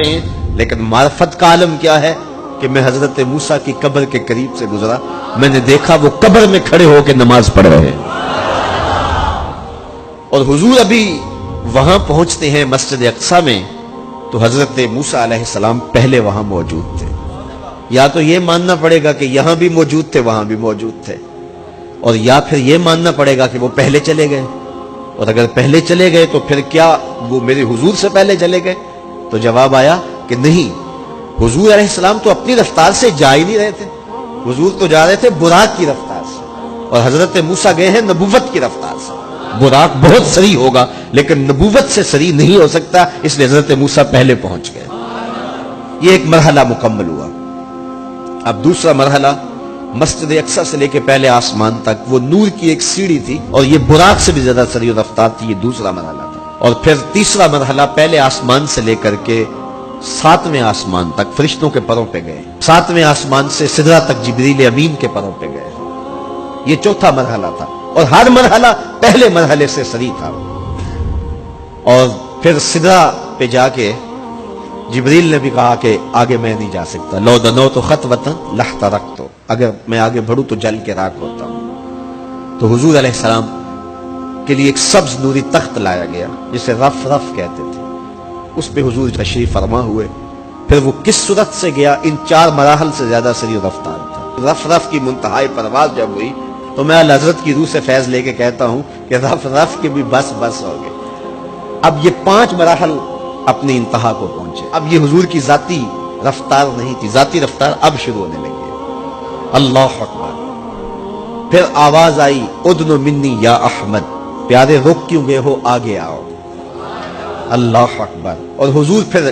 رہے ہیں، لیکن معرفت کا عالم کیا ہے کہ میں حضرت موسیٰ کی قبر کے قریب سے گزرا، میں نے دیکھا وہ قبر میں کھڑے ہو کے نماز پڑھ رہے ہیں، اور حضور ابھی وہاں پہنچتے ہیں مسجد اقصیٰ میں تو حضرت موسیٰ علیہ السلام پہلے وہاں موجود تھے۔ یا تو یہ ماننا پڑے گا کہ یہاں بھی موجود تھے وہاں بھی موجود تھے، اور یا پھر یہ ماننا پڑے گا کہ وہ پہلے چلے گئے، اور اگر پہلے چلے گئے تو پھر کیا وہ میرے حضور سے پہلے چلے گئے؟ تو جواب آیا کہ نہیں، حضور علیہ السلام تو اپنی رفتار سے جا ہی نہیں رہے تھے، حضور تو جا رہے تھے براق کی رفتار سے، اور حضرت موسیٰ گئے ہیں نبوت کی رفتار سے۔ براق بہت سری ہوگا لیکن نبوت سے سری نہیں ہو سکتا، اس لیے حضرت موسیٰ پہلے پہنچ گئے۔ یہ ایک مرحلہ مکمل ہوا۔ اب دوسرا مرحلہ مسجد اقصیٰ سے لے کے پہلے آسمان تک وہ نور کی ایک سیڑھی تھی، اور یہ براق سے بھی زیادہ سری و رفتار تھی، یہ دوسرا مرحلہ تھا۔ اور پھر تیسرا مرحلہ پہلے آسمان سے لے کر کے 7ویں آسمان تک فرشتوں کے پروں پہ گئے، 7ویں آسمان سے سدرہ تک جبریل امین کے پروں پہ گئے، یہ چوتھا مرحلہ تھا، اور ہر مرحلہ پہلے مرحلے سے سری تھا۔ اور پھر سدرہ پہ جا کے جبریل نے بھی کہا کہ آگے میں نہیں جا سکتا، لو دنوت خطوۃ لاحترقت، اگر میں آگے بڑھوں تو جل کے راکھ ہوتا ہوں۔ تو حضور علیہ السلام کے لیے ایک سبز نوری تخت لایا گیا جسے رف رف کہتے تھے، اس پہ حضور تشریف فرما ہوئے۔ پھر وہ کس صورت سے گیا، ان 4 مراحل سے زیادہ سری و رفتار تھا۔ رف رف کی منتہائی پرواز جب ہوئی تو میں حضرت کی روح سے فیض لے کے کہتا ہوں کہ رف رف کے بھی بس بس ہو گئے۔ اب یہ 5 مراحل اپنی انتہا کو پہنچے۔ اب یہ حضور کی ذاتی رفتار نہیں تھی، ذاتی رفتار اب شروع ہونے لگی ہے۔ اللہ اکبر۔ پھر آواز آئی، ادن منی یا احمد، پیارے رک کیوں گئے ہو، آگے آؤ۔ اللہ اکبر۔ اور حضور پھر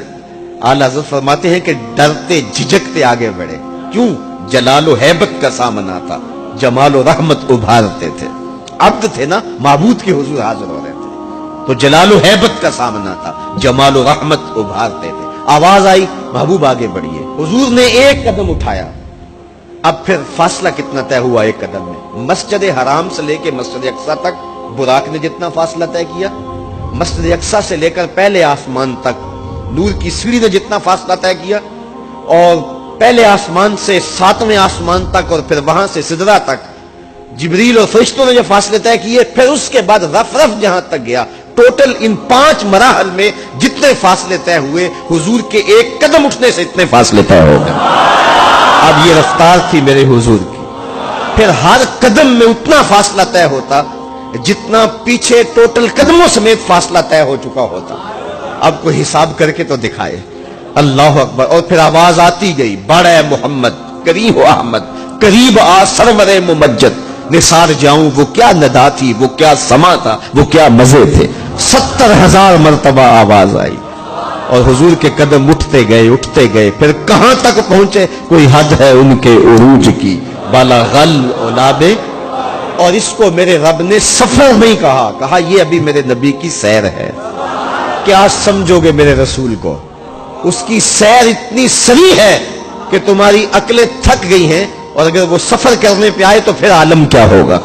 اعلیٰ حضرت فرماتے ہیں کہ ڈرتے جھجکتے آگے بڑھے، کیوں؟ جلال و ہیبت کا سامنا تھا، جمال و رحمت ابھارتے تھے، عبد تھے نا، معبود کے حضور حاضر ہو رہے تھے، تو جلال و ہیبت کا سامنا تھا، جمال و رحمت ابھارتے تھے۔ آواز آئی، محبوب آگے بڑھیے۔ حضور نے ایک قدم اٹھایا، اب پھر فاصلہ کتنا طے ہوا ایک قدم میں؟ مسجد حرام سے لے کے مسجد اقصیٰ تک براق نے جتنا فاصلہ طے کیا، مسجد اقصیٰ سے لے کر پہلے آسمان تک نور کی سیڑھی نے جتنا فاصلہ طے کیا، اور پہلے آسمان سے 7ویں آسمان تک، اور پھر وہاں سے سدرہ تک جبریل اور فرشتوں نے جو فاصلے طے کیے، پھر اس کے بعد رف رف جہاں تک گیا، ٹوٹل ان 5 مراحل میں جتنے فاصلے طے ہوئے، حضور کے ایک قدم اٹھنے سے اتنے فاصلے طے ہو گئے۔ اب یہ رفتار تھی میرے حضور کی۔ پھر ہر قدم میں اتنا فاصلہ طے ہوتا جتنا پیچھے ٹوٹل قدموں سمیت فاصلہ طے ہو چکا ہوتا۔ اب کوئی حساب کر کے تو دکھائے۔ اللہ اکبر۔ اور پھر آواز آتی گئی، بڑھ اے محمد، قریب ہو احمد، قریب آ سرور ممجد، نثار جاؤں وہ کیا ندا تھی، وہ کیا سما تھا، وہ کیا مزے تھے۔ 70,000 مرتبہ آواز آئی، اور حضور کے قدم اٹھتے گئے، پھر کہاں تک پہنچے؟ کوئی حد ہے ان کے عروج کی، بالا غل اولابے۔ اور اس کو میرے رب نے سفر نہیں کہا یہ ابھی میرے نبی کی سیر ہے۔ کیا سمجھو گے میرے رسول کو؟ اس کی سیر اتنی سری ہے کہ تمہاری عقلیں تھک گئی ہیں، اور اگر وہ سفر کرنے پہ آئے تو پھر عالم کیا ہوگا۔